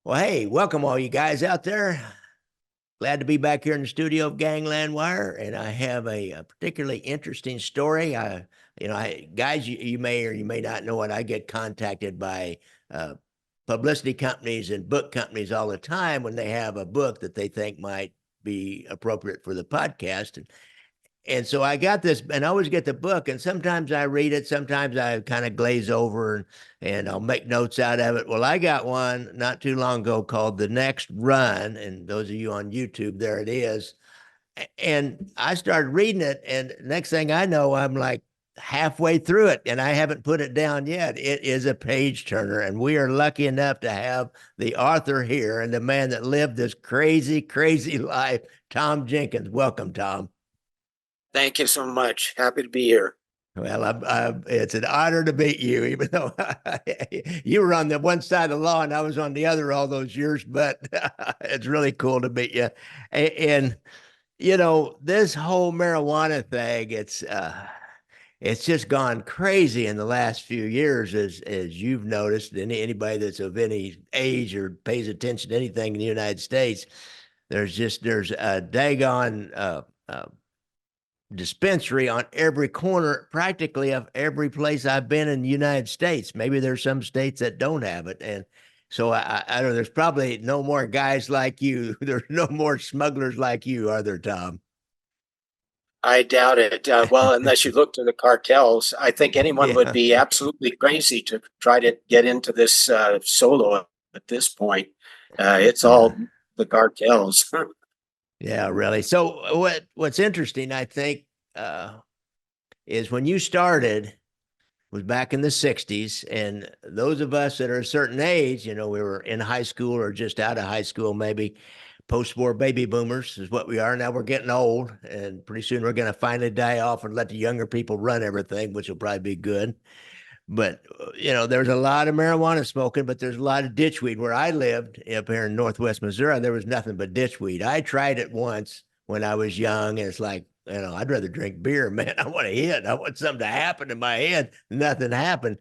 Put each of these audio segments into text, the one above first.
Well, hey, welcome all you guys out there. Glad to be back here in the studio of Gangland Wire, and I have a particularly interesting story. Guys, you may or you may not know it. I get contacted by uh, publicity companies and book companies all the time when they have a book that they think might be appropriate for the podcast. And so I got this, and I always get the book, and sometimes I read it, sometimes I kind of glaze over and I'll make notes out of it. Well, I got one not too long ago called The Next Run, and those of you on YouTube, there it is. And I started reading it, and next thing I know, I'm like halfway through it, and I haven't put it down yet. It is a page turner, and we are lucky enough to have the author here and the man that lived this crazy, crazy life, Tom Jenkins. Welcome, Tom. Thank you so much. Happy to be here. Well, it's an honor to meet you, even though you were on the one side of the law and I was on the other all those years. But it's really cool to meet you. And this whole marijuana thing, it's just gone crazy in the last few years, as you've noticed. Anybody that's of any age or pays attention to anything in the United States, there's a daggone dispensary on every corner practically of every place I've been in the United States. Maybe there's some states that don't have it. And so I don't know, there's probably no more guys like you. There's no more smugglers like you, are there, Tom? I doubt it. Well, unless you look to the cartels, I think anyone would Yeah. be absolutely crazy to try to get into this solo at this point. It's Yeah. all the cartels. Yeah, really. So what's interesting, I think, uh, is when you started was back in the 60s. And those of us that are a certain age, we were in high school or just out of high school, maybe post-war baby boomers is what we are. Now we're getting old, and pretty soon we're going to finally die off and let the younger people run everything, which will probably be good. But, there's a lot of marijuana smoking, but there's a lot of ditchweed. Where I lived up here in Northwest Missouri, there was nothing but ditchweed. I tried it once when I was young, and it's like, I'd rather drink beer, man. I want to hit. I want something to happen in my head. Nothing happened.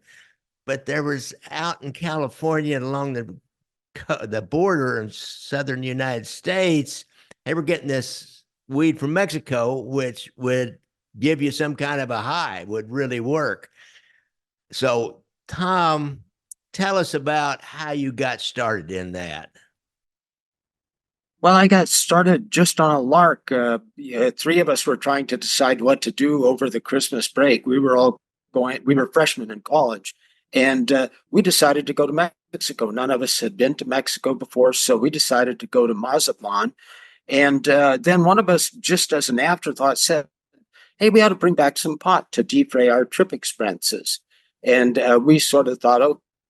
But there was out in California and along the border in southern United States, they were getting this weed from Mexico, which would give you some kind of a high, would really work. So, Tom, tell us about how you got started in that. Well, I got started just on a lark. Three of us were trying to decide what to do over the Christmas break. We were freshmen in college, and we decided to go to Mexico. None of us had been to Mexico before, so we decided to go to Mazatlan. And then one of us, just as an afterthought, said, "Hey, we ought to bring back some pot to defray our trip expenses." And we sort of thought,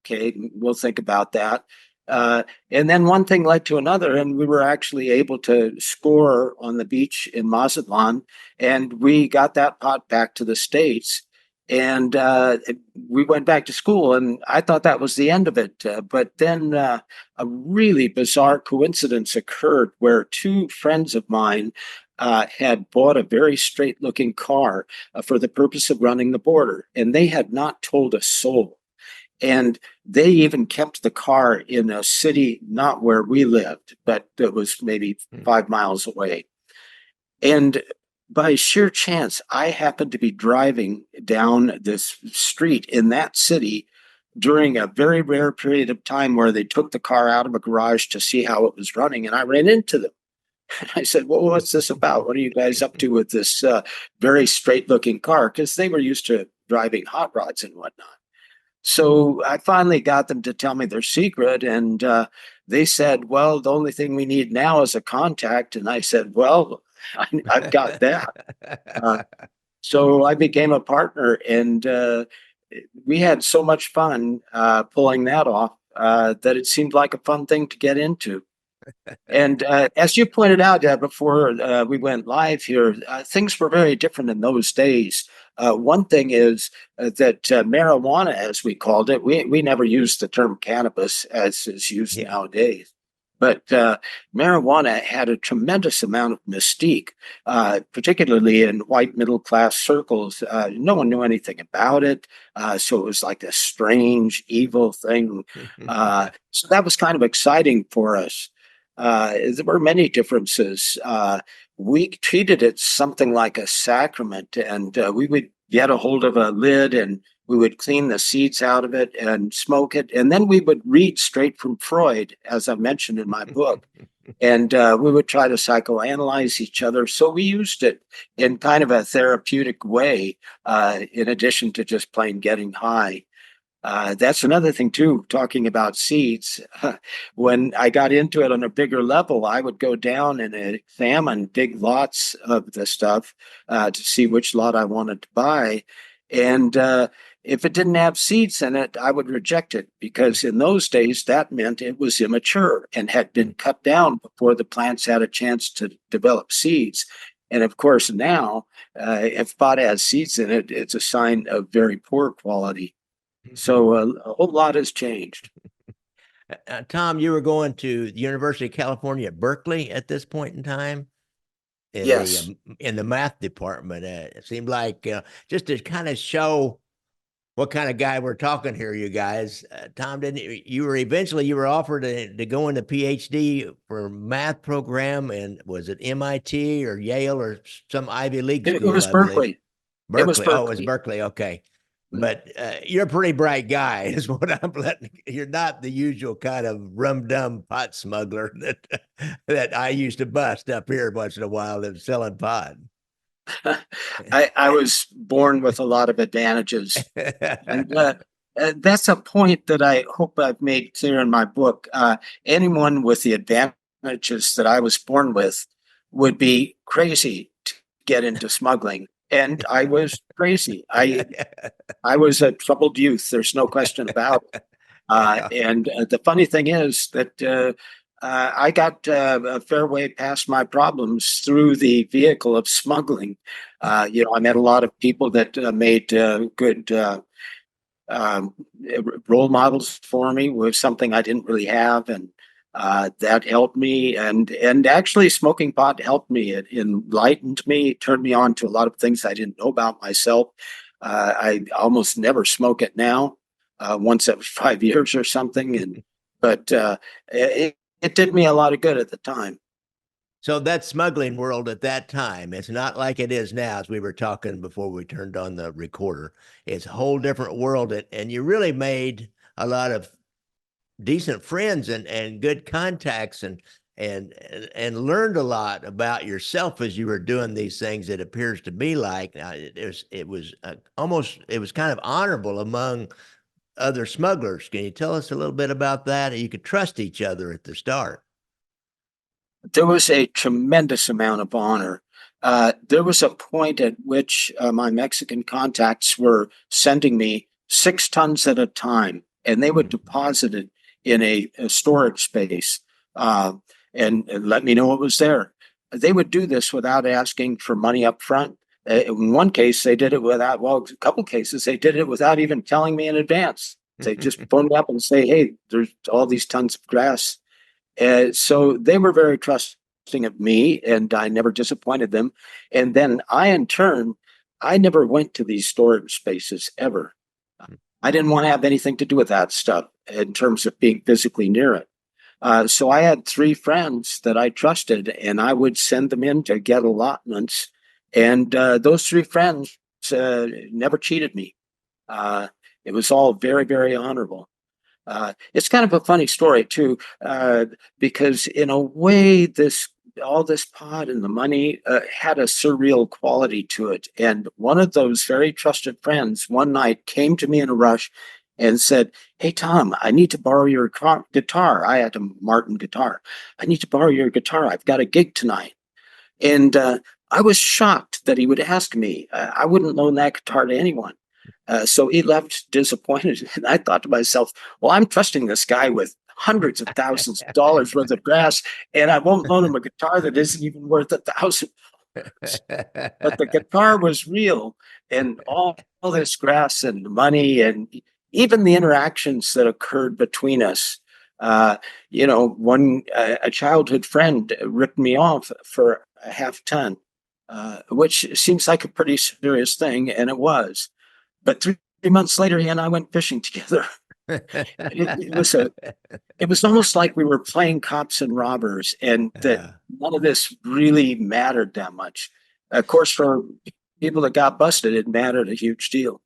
okay, we'll think about that. And then one thing led to another, and we were actually able to score on the beach in Mazatlan, and we got that pot back to the States. And we went back to school, and I thought that was the end of it. But then a really bizarre coincidence occurred where two friends of mine had bought a very straight looking car for the purpose of running the border, and they had not told a soul. And they even kept the car in a city not where we lived, but it was maybe Hmm. 5 miles away. And by sheer chance, I happened to be driving down this street in that city during a very rare period of time where they took the car out of a garage to see how it was running, and I ran into them. I said, "Well, what's this about? What are you guys up to with this very straight looking car?" Because they were used to driving hot rods and whatnot. So I finally got them to tell me their secret, and they said, "Well, the only thing we need now is a contact." And I said, "Well, I've got that." Uh, so I became a partner, and we had so much fun pulling that off that it seemed like a fun thing to get into. And as you pointed out before we went live here, things were very different in those days. One thing is that marijuana, as we called it, we never used the term cannabis as is used Yeah. nowadays. But marijuana had a tremendous amount of mystique, particularly in white middle class circles. No one knew anything about it. So it was like a strange, evil thing. So that was kind of exciting for us. There were many differences. We treated it something like a sacrament, and we would get a hold of a lid and we would clean the seeds out of it and smoke it. And then we would read straight from Freud, as I mentioned in my book. And we would try to psychoanalyze each other. So we used it in kind of a therapeutic way, in addition to just plain getting high. That's another thing too, talking about seeds. When I got into it on a bigger level, I would go down and examine big lots of the stuff to see which lot I wanted to buy. And if it didn't have seeds in it, I would reject it because in those days that meant it was immature and had been cut down before the plants had a chance to develop seeds. And of course, now, if pot has seeds in it, it's a sign of very poor quality. So a whole lot has changed. Tom, you were going to the University of California at Berkeley at this point in time Yes. in the math department. It seemed like just to kind of show what kind of guy we're talking here, you guys. Tom, didn't you were eventually you were offered to go into PhD for math program, and was it MIT or Yale or some Ivy League It school, was I believe. Berkeley. It was Berkeley. Oh, it was Berkeley. Berkeley. Okay. Mm. But you're a pretty bright guy, is what I'm letting. You're not the usual kind of rum dum pot smuggler that I used to bust up here once in a while that was selling pot. I was born with a lot of advantages. And that's a point that I hope I've made clear in my book. Anyone with the advantages that I was born with would be crazy to get into smuggling. And I was crazy. I was a troubled youth. There's no question about it. Yeah. And the funny thing is that I got a fair way past my problems through the vehicle of smuggling. I met a lot of people that made good um, role models for me with something I didn't really have, and that helped me. And actually, smoking pot helped me. It enlightened me, turned me on to a lot of things I didn't know about myself. I almost never smoke it now, once every 5 years or something. But it did me a lot of good at the time. So that smuggling world at that time, it's not like it is now, as we were talking before we turned on the recorder. It's a whole different world, and you really made a lot of decent friends and good contacts and learned a lot about yourself as you were doing these things. It appears to be like it was almost it was kind of honorable among other smugglers. Can you tell us a little bit about that? You could trust each other at the start. There was a tremendous amount of honor. There was a point at which my Mexican contacts were sending me 6 tons at a time, and they would deposit it in a storage space and let me know what was there. They would do this without asking for money up front. In one case, they did it without, well, a couple cases, they did it without even telling me in advance. They just phone me up and say, hey, there's all these tons of grass. So they were very trusting of me, and I never disappointed them. And then in turn, I never went to these storage spaces ever. I didn't want to have anything to do with that stuff in terms of being physically near it. So I had 3 friends that I trusted, and I would send them in to get allotments. And those 3 friends never cheated me. It was all very, very honorable. It's kind of a funny story too, because in a way, all this pot and the money had a surreal quality to it. And one of those very trusted friends one night came to me in a rush and said, "Hey Tom, I need to borrow your guitar. I had a Martin guitar. I need to borrow your guitar. I've got a gig tonight." And I was shocked that he would ask me. I wouldn't loan that guitar to anyone. So he left disappointed. And I thought to myself, well, I'm trusting this guy with hundreds of thousands of dollars worth of grass, and I won't loan him a guitar that isn't even worth $1,000. But the guitar was real, and all this grass and money, and even the interactions that occurred between us Uh, a childhood friend ripped me off for a half ton, which seems like a pretty serious thing, and it was. But 3 months later, he and I went fishing together. It was it was almost like we were playing cops and robbers, and that Yeah. none of this really mattered that much. Of course, for people that got busted, it mattered a huge deal.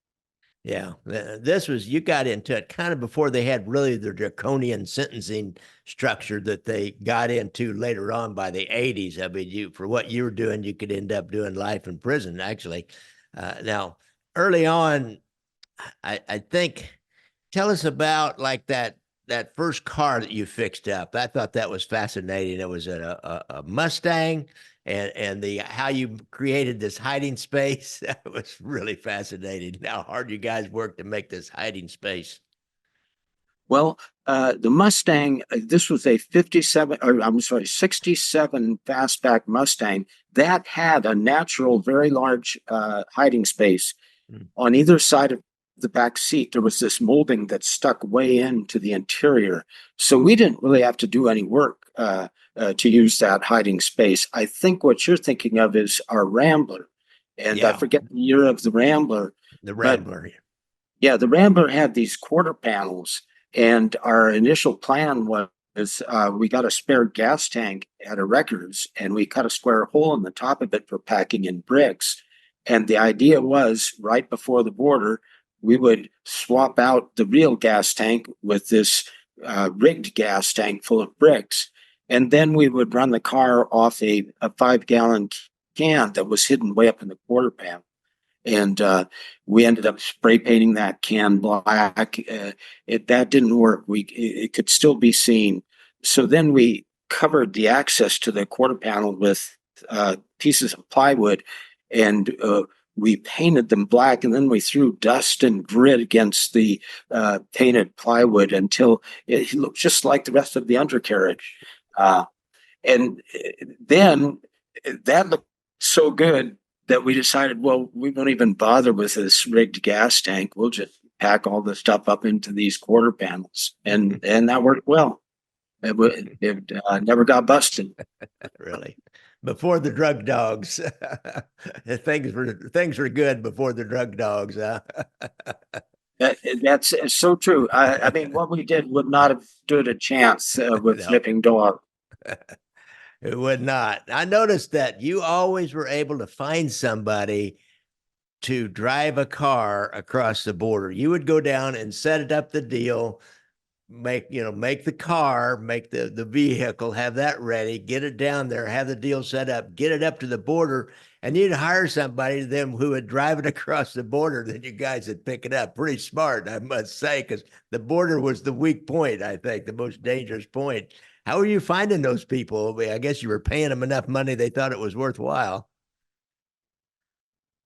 Yeah, this was you got into it kind of before they had really the draconian sentencing structure that they got into later on by the 80s. I mean, you for what you were doing, you could end up doing life in prison, actually. Now, early on, I think tell us about like that first car that you fixed up. I thought that was fascinating. It was a Mustang, and the how you created this hiding space. That was really fascinating. How hard you guys worked to make this hiding space. Well, the Mustang, this was a 57, or I'm sorry, 67 fastback Mustang that had a natural, very large hiding space Mm. on either side of the back seat. There was this molding that stuck way into the interior. So we didn't really have to do any work to use that hiding space. I think what you're thinking of is our Rambler. And I Yeah, forget the year of the Rambler, the but Rambler. yeah, the Rambler had these quarter panels, and our initial plan was we got a spare gas tank at a Wreckers, and we cut a square hole in the top of it for packing in bricks. And the idea was right before the border, we would swap out the real gas tank with this rigged gas tank full of bricks. And then we would run the car off a 5 gallon can that was hidden way up in the quarter panel. And we ended up spray painting that can black. That didn't work. It could still be seen. So then we covered the access to the quarter panel with pieces of plywood, and we painted them black. And then we threw dust and grit against the painted plywood until it looked just like the rest of the undercarriage. And then that looked so good that we decided, well, we won't even bother with this rigged gas tank. We'll just pack all the stuff up into these quarter panels, and that worked well. It never got busted. Really. Before the drug dogs, things were good before the drug dogs. Huh? That's so true. I mean, what we did would not have stood a chance with No. flipping dog. It would not. I noticed that you always were able to find somebody to drive a car across the border. You would go down and set it up the deal, make the car, make the vehicle, have that ready, get it down there, have the deal set up, get it up to the border, and you'd hire somebody to them who would drive it across the border. Then you guys would pick it up. Pretty smart, I must say, because the border was the weak point, I think, the most dangerous point. How are you finding those people? I guess you were paying them enough money they thought it was worthwhile.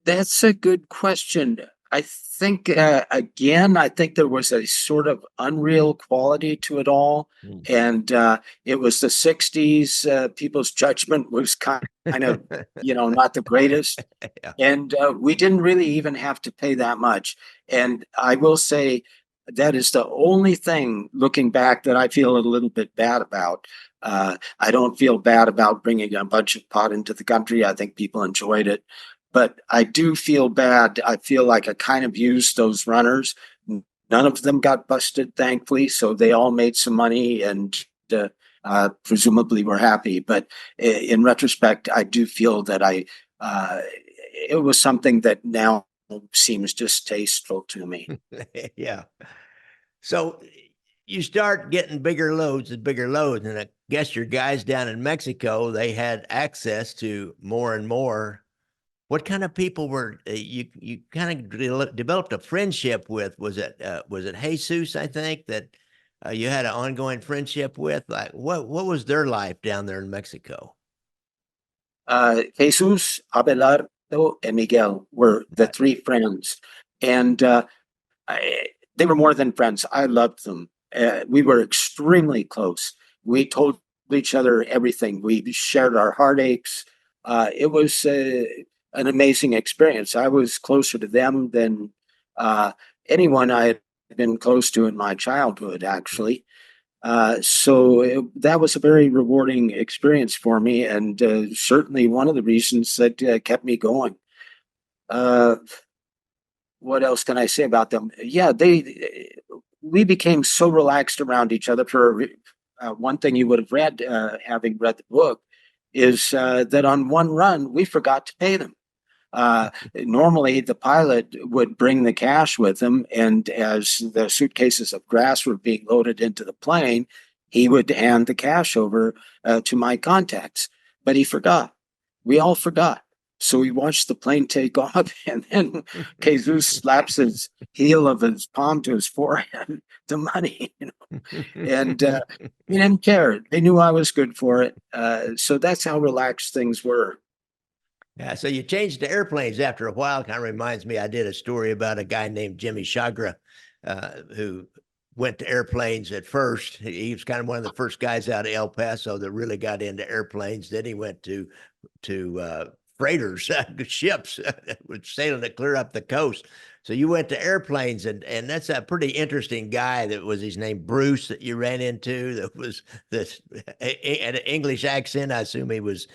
That's a good question. I think, again, I think there was a sort of unreal quality to it all. Mm. And it was the 60s. People's judgment was kind of, not the greatest. Yeah. And we didn't really even have to pay that much. And I will say that is the only thing looking back that I feel a little bit bad about. I don't feel bad about bringing a bunch of pot into the country. I think people enjoyed it. But I do feel bad. I feel like I kind of used those runners. None of them got busted, thankfully. So they all made some money and presumably were happy. But in retrospect, I do feel that it was something that now seems distasteful to me. Yeah. So you start getting bigger loads and bigger loads, and I guess your guys down in Mexico, they had access to more and more. What kind of people were you kind of developed a friendship with? Was it Jesus, I think, that you had an ongoing friendship with? Like what was their life down there in Mexico? Jesus, Abelardo, and Miguel were the Right. three friends. And I, they were more than friends. I loved them. We were extremely close. We told each other everything. We shared our heartaches. It was an amazing experience. I was closer to them than uh, anyone I had been close to in my childhood, actually. That was a very rewarding experience for me, and certainly one of the reasons that kept me going. Uh, what else can I say about them? Yeah, we became so relaxed around each other. For one thing you would have read, having read the book, is that on one run we forgot to pay them. Normally, the pilot would bring the cash with him, and as the suitcases of grass were being loaded into the plane, he would hand the cash over to my contacts. But he forgot. We all forgot. So we watched the plane take off, and then Jesus slaps his heel of his palm to his forehead, the money, and he didn't care. They knew I was good for it. So that's how relaxed things were. Yeah, so you changed to airplanes after a while. Kind of reminds me, I did a story about a guy named Jimmy Chagra, who went to airplanes at first. He was kind of one of the first guys out of El Paso that really got into airplanes. Then he went to freighters, ships, sailing to clear up the coast. So you went to airplanes, and that's a pretty interesting guy. That was his name Bruce that you ran into. That was this an English accent. I assume he was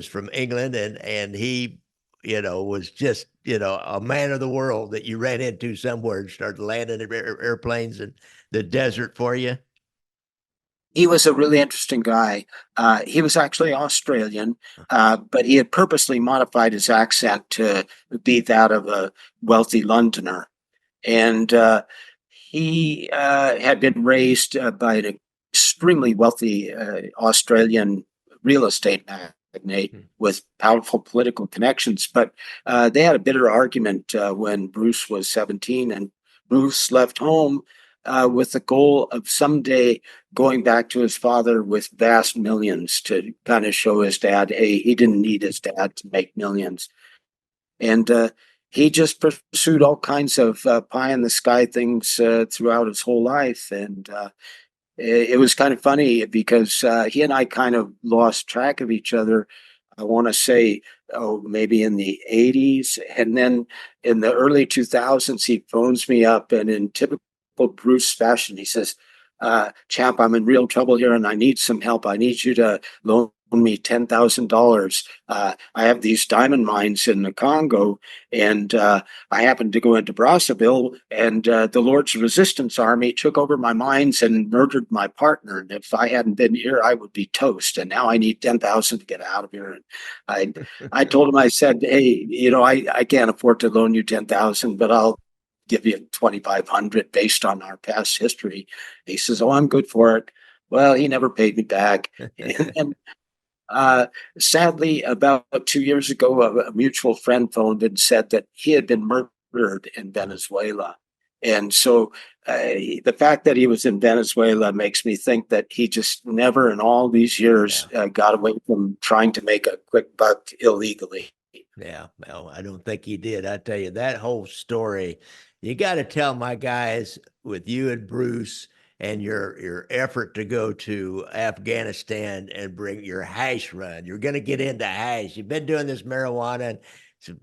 from England, and he, was just a man of the world that you ran into somewhere and started landing airplanes in the desert for you. He was a really interesting guy. He was actually Australian, but he had purposely modified his accent to be that of a wealthy Londoner. And he had been raised by an extremely wealthy Australian real estate magnate with powerful political connections. But they had a bitter argument when Bruce was 17, and Bruce left home with the goal of someday going back to his father with vast millions to kind of show his dad, hey, he didn't need his dad to make millions. And he just pursued all kinds of pie in the sky things throughout his whole life. And it was kind of funny because he and I kind of lost track of each other. I want to say, oh, maybe in the 80s. And then in the early 2000s, he phones me up, and in typical Bruce fashion, he says, Champ, I'm in real trouble here and I need some help. I need you to loan me $10,000. I have these diamond mines in the Congo, and I happened to go into Brazzaville, and the Lord's Resistance Army took over my mines and murdered my partner. And if I hadn't been here, I would be toast. And now I need 10,000 to get out of here. And I told him, I said, hey, I can't afford to loan you 10,000, but I'll give you 2,500 based on our past history. He says, oh, I'm good for it. Well, he never paid me back. And sadly, about 2 years ago, a mutual friend phoned and said that he had been murdered in Venezuela. And so the fact that he was in Venezuela makes me think that he just never in all these years got away from trying to make a quick buck illegally. Yeah, well, I don't think he did. I tell you, that whole story, you got to tell my guys with you and Bruce and your effort to go to Afghanistan and bring your hash run. You're going to get into hash. You've been doing this marijuana, and so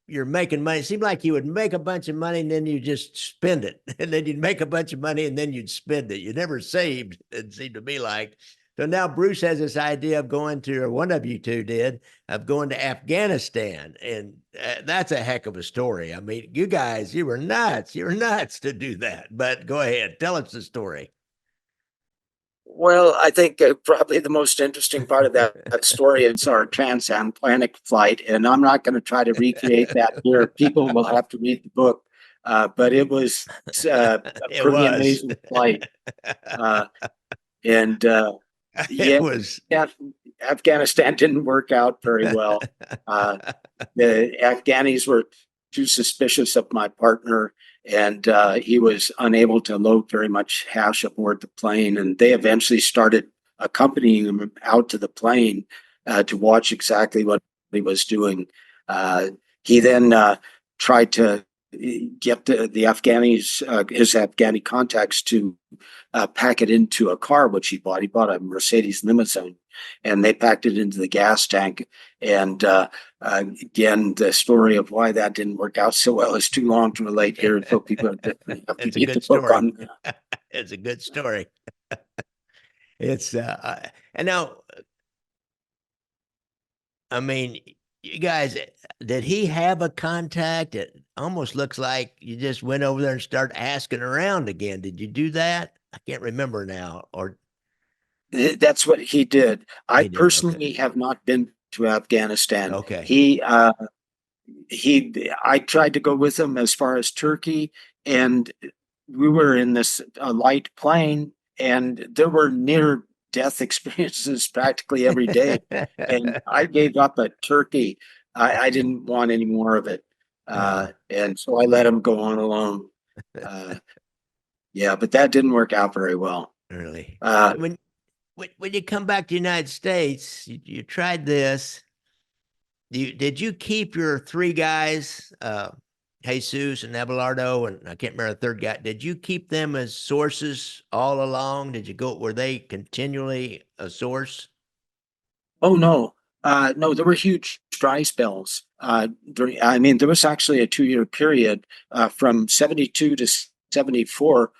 you're making money. It seemed like you would make a bunch of money and then you just spend it, and then you'd make a bunch of money and then you'd spend it. You never saved. It seemed to be like. So now Bruce has this idea of going to, or one of you two did, of going to Afghanistan. And that's a heck of a story. I mean, you guys, you were nuts. You were nuts to do that. But go ahead, tell us the story. Well, I think probably the most interesting part of that story is our transatlantic flight. And I'm not going to try to recreate that here. People will have to read the book. But it was a It pretty was. amazing flight. Uh, and It yeah, was. Afghanistan didn't work out very well. Uh, the Afghanis were too suspicious of my partner, and he was unable to load very much hash aboard the plane. And they eventually started accompanying him out to the plane to watch exactly what he was doing. He then tried to get the Afghanis, his Afghani contacts, to pack it into a car, which he bought. He bought a Mercedes limousine, and they packed it into the gas tank. And again, the story of why that didn't work out so well is too long to relate here. So people have to It's a read the good book story. on. It's a good story. It's and now, I mean, you guys, did he have a contact? It almost looks like you just went over there and started asking around again. Did you do that? I can't remember now. Or That's what he did. I he did. Okay. personally have not been to Afghanistan. Okay. I tried to go with him as far as Turkey, and we were in this light plane, and there were near death experiences practically every day. And I gave up at Turkey. I didn't want any more of it. Yeah, And so I let him go on alone. Uh, yeah, but that didn't work out very well. really. Uh, When you come back to the United States, you tried this. Did you keep your three guys, Jesus and Abelardo, and I can't remember the third guy? Did you keep them as sources all along? Did you go? Were they continually a source? Oh no, no, there were huge dry spells. I mean, there was actually a 2 year period from 72 to 74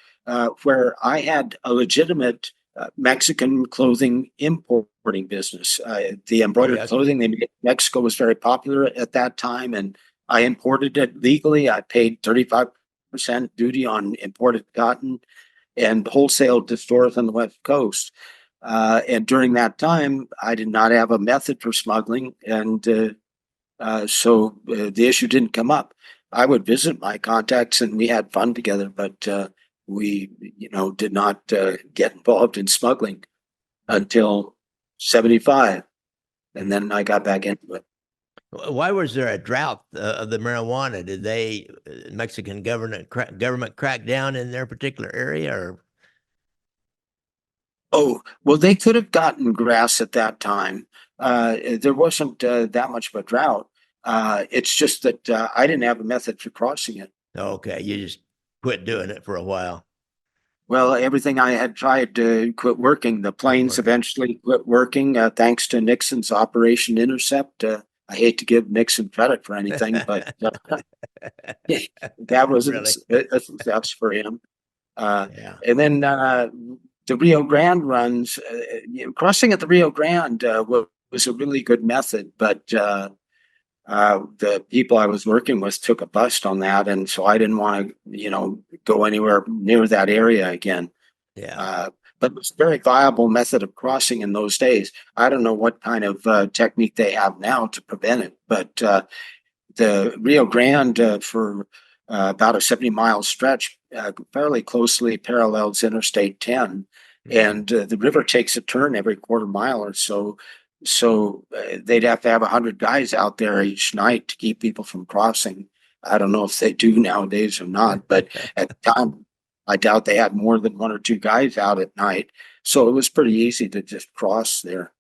where I had a legitimate Mexican clothing importing business. The Oh embroidered yes. clothing they made in Mexico was very popular at that time, and I imported it legally. I paid 35% duty on imported cotton and wholesale to stores on the West Coast. And during that time, I did not have a method for smuggling, and so the issue didn't come up. I would visit my contacts, and we had fun together, but we did not get involved in smuggling until 75, and then I got back into it. Why was there a drought of the marijuana? Did they Mexican government crack down in their particular area, or Oh, well, they could have gotten grass at that time. There wasn't that much of a drought. It's just that I didn't have a method for crossing it. okay, you just quit doing it for a while? Well, everything I had tried to quit working. The Quit planes working. eventually quit working thanks to Nixon's Operation Intercept. I hate to give Nixon credit for anything, but that was Really? a success for him. Uh, Yeah. and then the Rio Grande runs, crossing at the Rio Grande was a really good method, but the people I was working with took a bust on that, and so I didn't want to go anywhere near that area again. Yeah. Uh, but it was a very viable method of crossing in those days. I don't know what kind of technique they have now to prevent it, but the Rio Grande for about a 70-mile stretch fairly closely parallels Interstate 10. Mhm. And the river takes a turn every quarter mile or so. So they'd have to have 100 guys out there each night to keep people from crossing. I don't know if they do nowadays or not, but at the time, I doubt they had more than one or two guys out at night. So it was pretty easy to just cross there.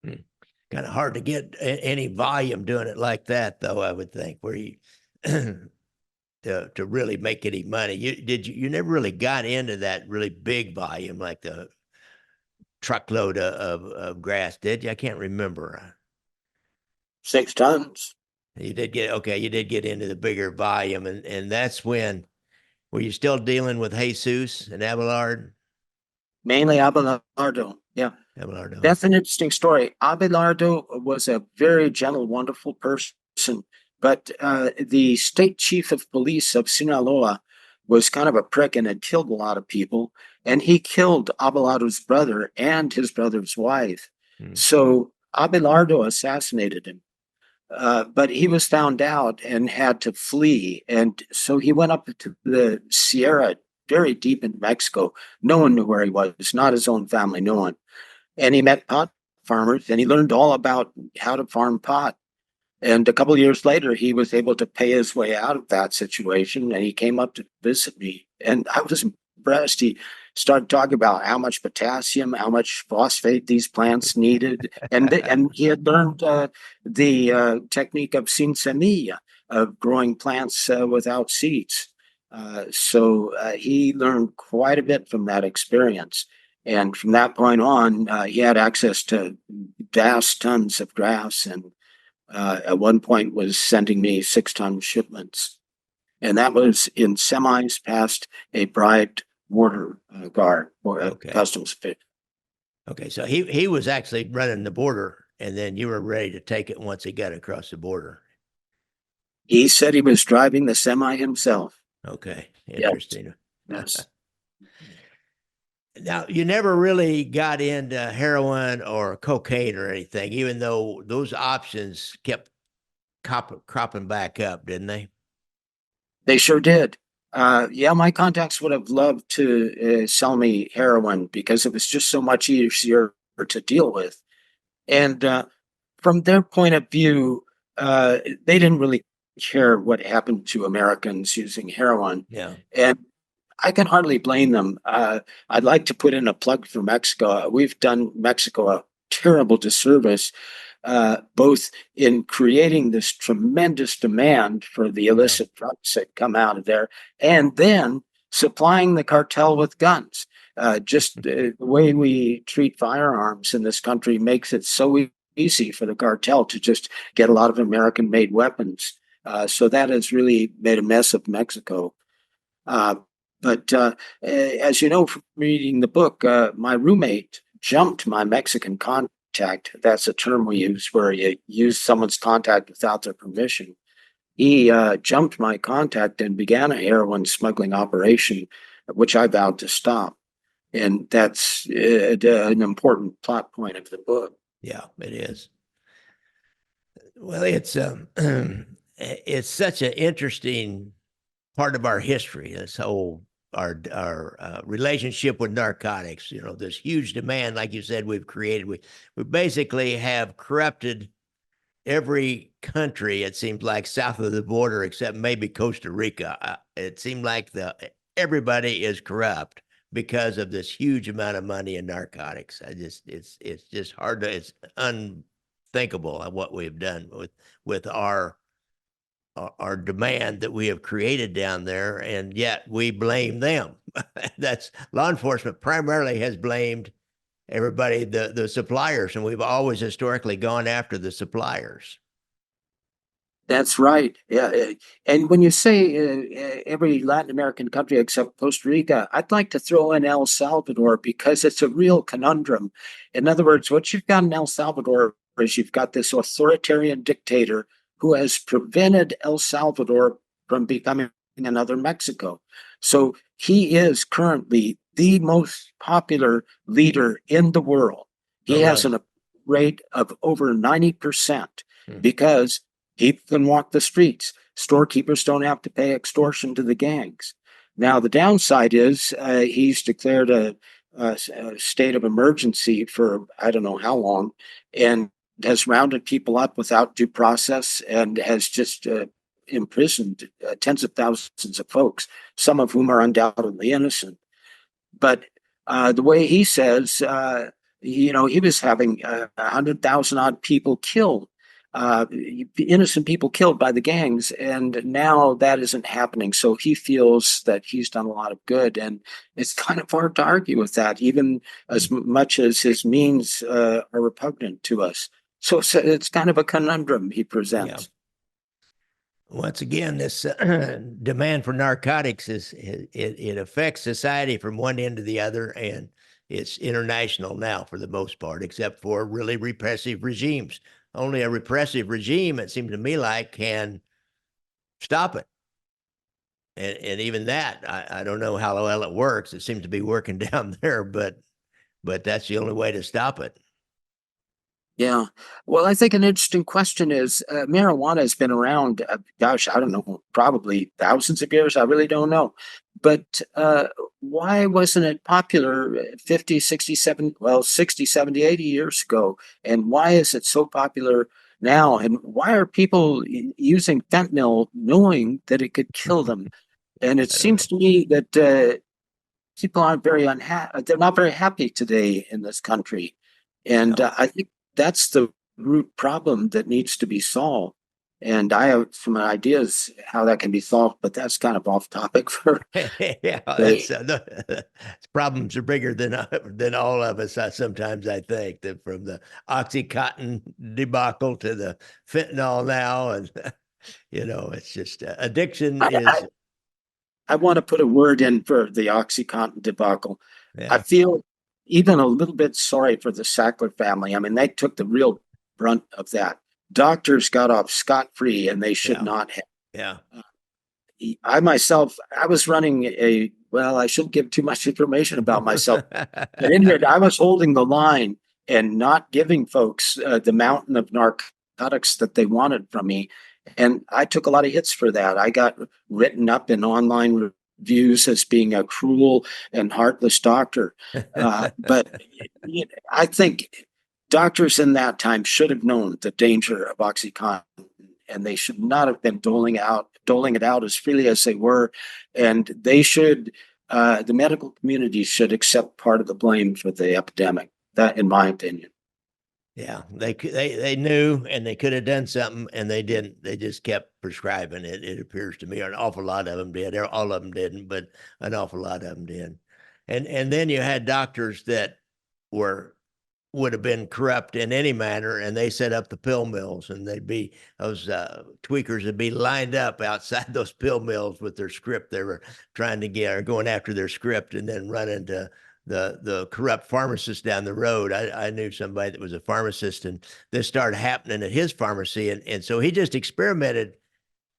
Kind of hard to get any volume doing it like that, though. I would think where you to really make any money. You never really got into that really big volume like the truckload of grass, did you? I can't remember. 6 tons. You did get okay. You did get into the bigger volume, and that's when were you still dealing with Jesus and Abelard? Mainly Abelardo. Yeah. Abelardo. That's an interesting story. Abelardo was a very gentle, wonderful person, but the state chief of police of Sinaloa was kind of a prick and had killed a lot of people. And he killed Abelardo's brother and his brother's wife. Hmm. So Abelardo assassinated him. But he was found out and had to flee. And so he went up to the Sierra, very deep in Mexico. No one knew where he was, not his own family, no one. And he met pot farmers and he learned all about how to farm pot. And a couple of years later, he was able to pay his way out of that situation. And he came up to visit me. And I was impressed. He started talking about how much potassium, how much phosphate these plants needed. And he had learned the technique of sin semilla, of growing plants without seeds. So he learned quite a bit from that experience. And from that point on, he had access to vast tons of grass and at one point was sending me 6 ton shipments. And that was in semis past a bribed border guard or a Okay. customs official. Okay, so he was actually running the border, and then you were ready to take it once he got across the border. He said he was driving the semi himself. Okay, Yes, interesting. yes. Now, you never really got into heroin or cocaine or anything, even though those options kept cropping back up, didn't they? They sure did. Yeah, my contacts would have loved to sell me heroin because it was just so much easier to deal with. And from their point of view, they didn't really care what happened to Americans using heroin. Yeah. And I can hardly blame them. I'd like to put in a plug for Mexico. We've done Mexico a terrible disservice, both in creating this tremendous demand for the Yeah. illicit drugs that come out of there, and then supplying the cartel with guns. Just the way we treat firearms in this country makes it so easy for the cartel to just get a lot of American made weapons. So that has really made a mess of Mexico. Uh, but as you know from reading the book, my roommate jumped my Mexican contact. That's a term we use where you use someone's contact without their permission. He jumped my contact and began a heroin smuggling operation, which I vowed to stop. And that's an important plot point of the book. Yeah, it is. Well, it's such an interesting part of our history. This whole our relationship with narcotics. You know, this huge demand, like you said, we've created. We basically have corrupted every country. It seems like south of the border, except maybe Costa Rica. It seemed like the everybody is corrupt because of this huge amount of money in narcotics. It's just hard to it's unthinkable of what we've done with our demand that we have created down there, and yet we blame them. That's law enforcement primarily has blamed everybody, the suppliers, and we've always historically gone after the suppliers. That's right. Yeah. And when you say every Latin American country except Costa Rica, I'd like to throw in El Salvador because it's a real conundrum. In other words, what you've got in El Salvador is you've got this authoritarian dictator who has prevented El Salvador from becoming another Mexico. So he is currently the most popular leader in the world. Oh, He has really? a rate of over 90% Hmm. because people can walk the streets. Storekeepers don't have to pay extortion to the gangs. Now, the downside is he's declared a state of emergency for I don't know how long and has rounded people up without due process and has just imprisoned tens of thousands of folks, some of whom are undoubtedly innocent. But the way he says, he was having 100,000 odd people killed, innocent people killed by the gangs, and now that isn't happening. So he feels that he's done a lot of good, and it's kind of hard to argue with that, even as much as his means are repugnant to us. So it's kind of a conundrum he Yeah. presents. Once again, this demand for narcotics it affects society from one end to the other, and it's international now for the most part, except for really repressive regimes. Only a repressive regime, it seems to me like, can stop it. And even that, I don't know how well it works. It seems to be working down there, but that's the only way to stop it. Yeah. Well, I think an interesting question is marijuana has been around, gosh, I don't know, probably thousands of years. I really don't know. But why wasn't it popular 50, 60, 70, well, 60, 70, 80 years ago? And why is it so popular now? And why are people using fentanyl knowing that it could kill them? And it I don't seems know. to me that people aren't very unhappy. They're not very happy today in this country. And No. I think that's the root problem that needs to be solved. And I have some ideas how that can be solved, but that's kind of off topic for. Yeah, the- the problems are bigger than all of us. Sometimes I think that from the OxyContin debacle to the fentanyl now, and it's just addiction I, I, is I want to put a word in for the OxyContin debacle. I yeah, feel even a little bit sorry for the Sackler family. I mean, they took the real brunt of that. Doctors got off scot-free, and they should Yeah. not have. Yeah. I myself, I was running well, I shouldn't give too much information about myself, but in here, I was holding the line and not giving folks the mountain of narcotics that they wanted from me. And I took a lot of hits for that. I got written up in online reviews as being a cruel and heartless doctor. But I think doctors in that time should have known the danger of OxyContin, and they should not have been doling it out as freely as they were. And they should, the medical community should accept part of the blame for the epidemic. That, in my opinion. Yeah, they knew, and they could have done something, and they didn't. They just kept prescribing it. It appears to me, or an awful lot of them did. All of them didn't, but an awful lot of them did. And then you had doctors that were would have been corrupt in any manner, and they set up the pill mills, and they'd be those tweakers would be lined up outside those pill mills with their script they were trying to get, or going after their script, and then run into the corrupt pharmacist down the road. I knew somebody that was a pharmacist, and this started happening at his pharmacy, and so he just experimented.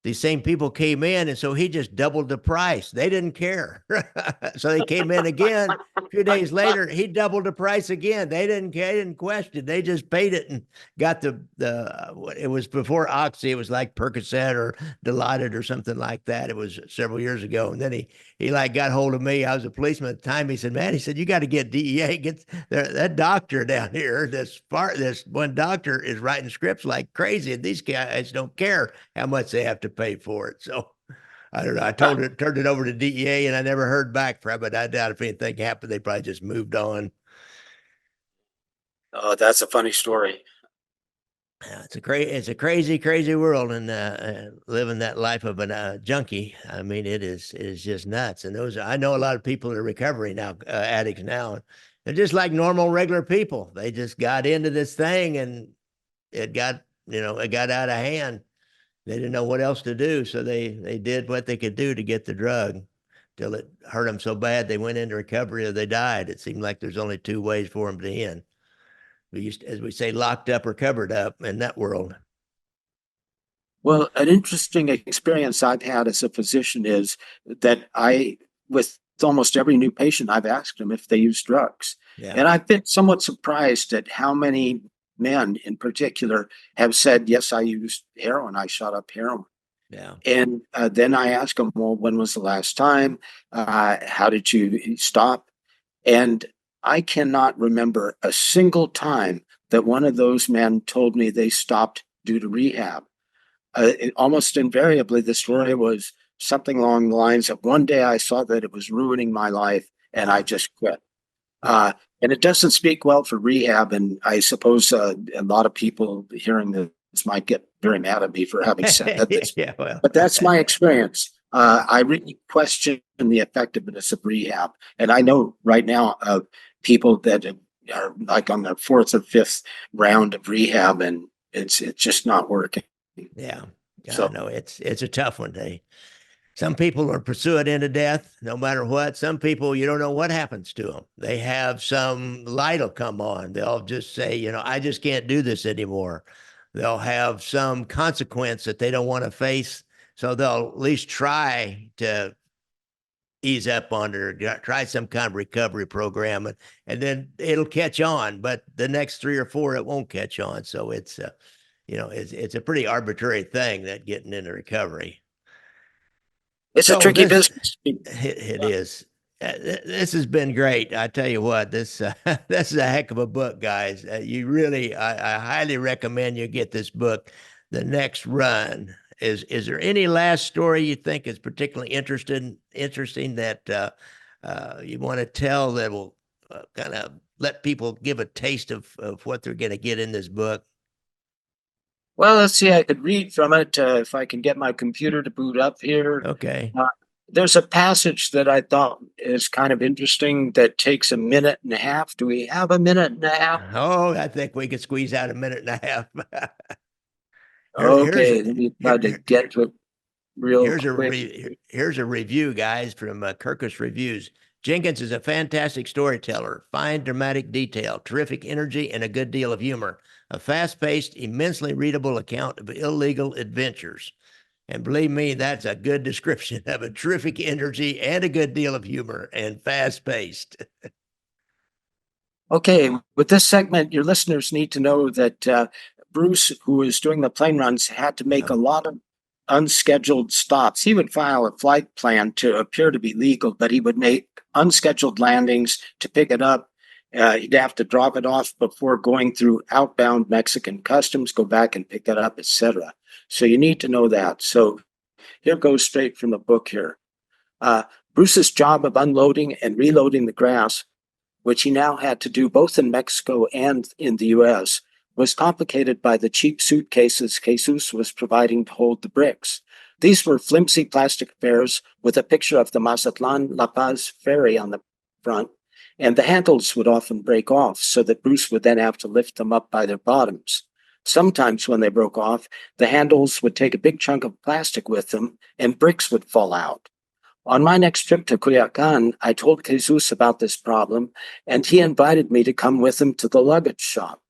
These same people came in, and so he just doubled the price. They didn't care. So they came in again. A few days later, he doubled the price again. They didn't question. They just paid it and got it was before Oxy. It was like Percocet or Dilaudid or something like that. It was several years ago. And then he like got hold of me. I was a policeman at the time. He said, "Man," he said, "you got to get DEA. Get that doctor down here. This one doctor is writing scripts like crazy, and these guys don't care how much they have to pay for it." So I don't know. Turned it over to DEA, and I never heard back from it. I doubt if anything happened, they probably just moved on. Oh, that's a funny story. It's a crazy, crazy world, and living that life of a junkie. I mean, it is just nuts. And I know a lot of people that are recovery now, addicts now, and they're just like normal, regular people. They just got into this thing, and it got out of hand. They didn't know what else to do, so they did what they could do to get the drug till it hurt them so bad they went into recovery or they died. It seemed like there's only two ways for them to end. We used, as we say, locked up or covered up in that world. Well, an interesting experience I've had as a physician is that with almost every new patient, I've asked them if they use drugs. Yeah, And I've been somewhat surprised at how many men in particular have said, yes, I used heroin. I shot up heroin. yeah. And then I ask them, well, when was the last time? How did you stop? And I cannot remember a single time that one of those men told me they stopped due to rehab. Almost invariably, the story was something along the lines of one day I saw that it was ruining my life and I Yeah, just quit. yeah. And it doesn't speak well for rehab. And I suppose a lot of people hearing this might get very mad at me for having said this, Yeah, well, but that's my experience. I really question the effectiveness of rehab. And I know right now of people that are like on their fourth or fifth round of rehab, and it's just not working. yeah. Yeah, So no, it's a tough one. Some people are pursue it into death, no matter what. Some people, you don't know what happens to them. They have some light will come on. They'll just say, I just can't do this anymore. They'll have some consequence that they don't want to face. So they'll at least try to ease up on it, or try some kind of recovery program, and then it'll catch on. But the next three or four, it won't catch on. So it's a pretty arbitrary thing, that getting into recovery. it's a So tricky this business. it is. This has been great. I tell you what, this this is a heck of a book, guys. You really, I highly recommend you get this book. The Next Run. Is there any last story you think is particularly interesting that you want to tell that will kind of let people give a taste of what they're going to get in this book? Well, let's see. I could read from it if I can get my computer to boot up here. Okay. Uh, there's a passage that I thought is kind of interesting that takes a minute and a half. Do we have a minute and a half? Oh, I think we could squeeze out a minute and a half. Here's Okay, let me try to here, get to it real quick. here's a review, guys, from Kirkus Reviews. Jenkins is a fantastic storyteller, fine dramatic detail, terrific energy, and a good deal of humor. A fast-paced, immensely readable account of illegal adventures. And believe me, that's a good description of a terrific energy and a good deal of humor and fast-paced. Okay, with this segment, your listeners need to know that Bruce, who was doing the plane runs, had to make a lot of unscheduled stops. He would file a flight plan to appear to be legal, but he would make unscheduled landings to pick it up. He'd have to drop it off before going through outbound Mexican customs, go back and pick it up, etc. So you need to know that. So here goes straight from the book here. Bruce's job of unloading and reloading the grass, which he now had to do both in Mexico and in the US, was complicated by the cheap suitcases Jesus was providing to hold the bricks. These were flimsy plastic affairs with a picture of the Mazatlan-La Paz ferry on the front, and the handles would often break off so that Bruce would then have to lift them up by their bottoms. Sometimes when they broke off, the handles would take a big chunk of plastic with them and bricks would fall out. On my next trip to Culiacan, I told Jesus about this problem, and he invited me to come with him to the luggage shop.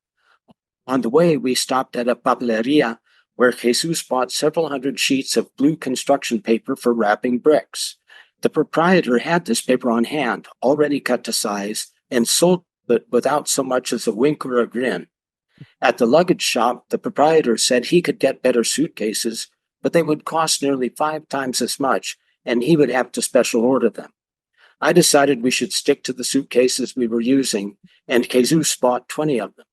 On the way, we stopped at a papeleria where Jesus bought several hundred sheets of blue construction paper for wrapping bricks. The proprietor had this paper on hand, already cut to size, and sold it without so much as a wink or a grin. At the luggage shop, the proprietor said he could get better suitcases, but they would cost nearly 5 times as much, and he would have to special order them. I decided we should stick to the suitcases we were using, and Jesus bought 20 of them.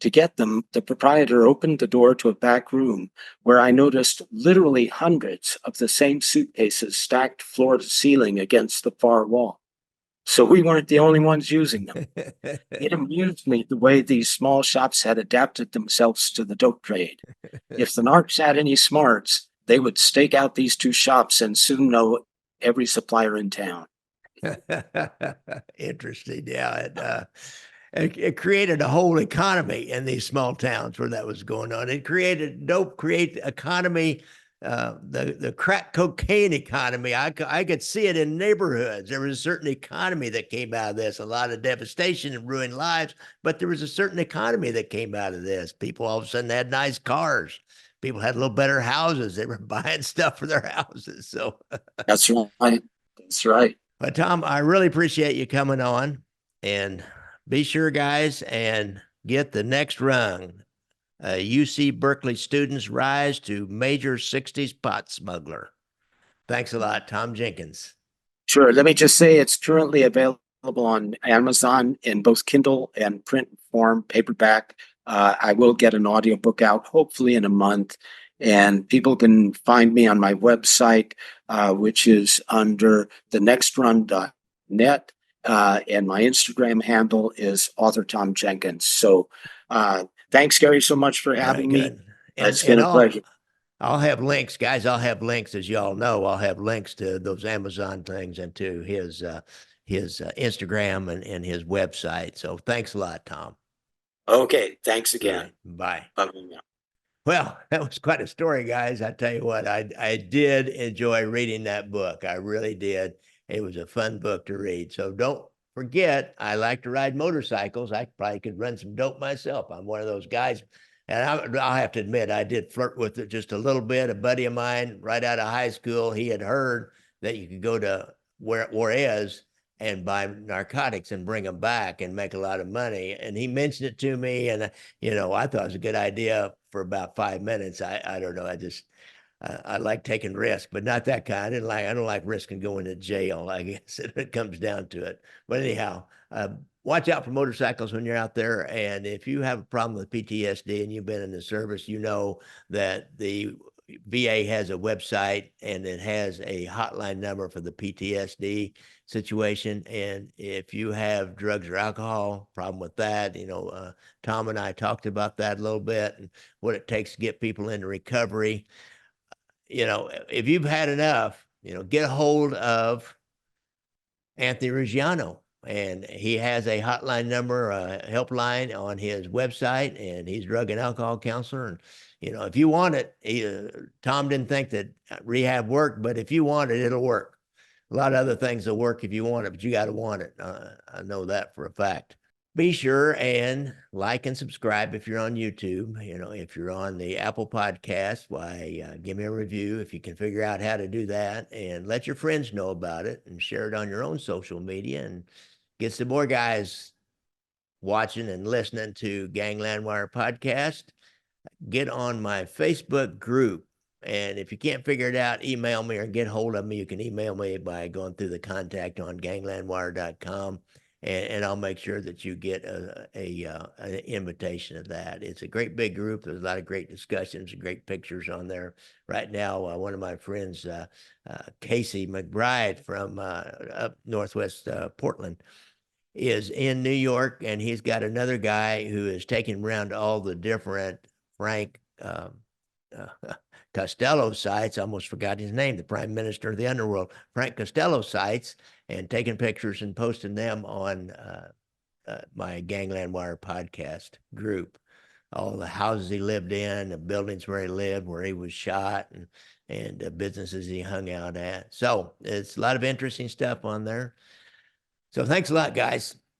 To get them, the proprietor opened the door to a back room where I noticed literally hundreds of the same suitcases stacked floor to ceiling against the far wall. So we weren't the only ones using them. It amused me the way these small shops had adapted themselves to the dope trade. If the narcs had any smarts, they would stake out these 2 shops and soon know every supplier in town. Interesting. Yeah. It created a whole economy in these small towns where that was going on. It created economy, the crack cocaine economy. I could see it in neighborhoods. There was a certain economy that came out of this, a lot of devastation and ruined lives, but there was a certain economy that came out of this. People all of a sudden had nice cars. People had a little better houses. They were buying stuff for their houses. So That's right. That's right. but Tom, I really appreciate you coming on, and be sure, guys, and get the next rung. UC Berkeley students rise to major 60s pot smuggler. Thanks a lot, Tom Jenkins. Sure. Let me just say it's currently available on Amazon in both Kindle and print form, paperback. I will get an audiobook out hopefully in a month. And people can find me on my website, which is under thenextrun.net. And my Instagram handle is author Tom Jenkins. So thanks, Gary, so much for having me. It's been a pleasure. I'll have links, guys. I'll have links, as y'all know. I'll have links to those Amazon things and to his Instagram and his website. So thanks a lot, Tom. Okay, thanks again. Bye. Bye. Well, that was quite a story, guys. I tell you what, I did enjoy reading that book. I really did. It was a fun book to read. So don't forget, I like to ride motorcycles. I probably could run some dope myself. I'm one of those guys. And I'll have to admit, I did flirt with it just a little bit. A buddy of mine, right out of high school, he had heard that you could go to Juarez and buy narcotics and bring them back and make a lot of money. And he mentioned it to me, and I thought it was a good idea for about 5 minutes. I don't know. I like taking risks, but not that kind. I don't like risking going to jail, I guess, if it comes down to it. But anyhow, watch out for motorcycles when you're out there. And if you have a problem with PTSD and you've been in the service, you know that the VA has a website and it has a hotline number for the PTSD situation. And if you have drugs or alcohol problem with that, Tom and I talked about that a little bit and what it takes to get people into recovery. If you've had enough, get a hold of Anthony Ruggiano, and he has a hotline number, a helpline on his website, and he's a drug and alcohol counselor. And, if you want it, Tom didn't think that rehab worked, but if you want it, it'll work. A lot of other things will work if you want it, but you got to want it. I know that for a fact. Be sure and like and subscribe if you're on YouTube. You know, if you're on the Apple Podcast, why give me a review if you can figure out how to do that, and let your friends know about it and share it on your own social media and get some more guys watching and listening to Gangland Wire Podcast. Get on my Facebook group. And if you can't figure it out, email me or get hold of me. You can email me by going through the contact on ganglandwire.com, and I'll make sure that you get an invitation to that. It's a great big group. There's a lot of great discussions and great pictures on there. Right now, one of my friends, Casey McBride from up Northwest Portland, is in New York, and he's got another guy who is taking around all the different Frank Costello sites. I almost forgot his name, the Prime Minister of the Underworld, Frank Costello sites, and taking pictures and posting them on my Gangland Wire podcast group. All the houses he lived in, the buildings where he lived, where he was shot, and businesses he hung out at. So it's a lot of interesting stuff on there. So thanks a lot, guys.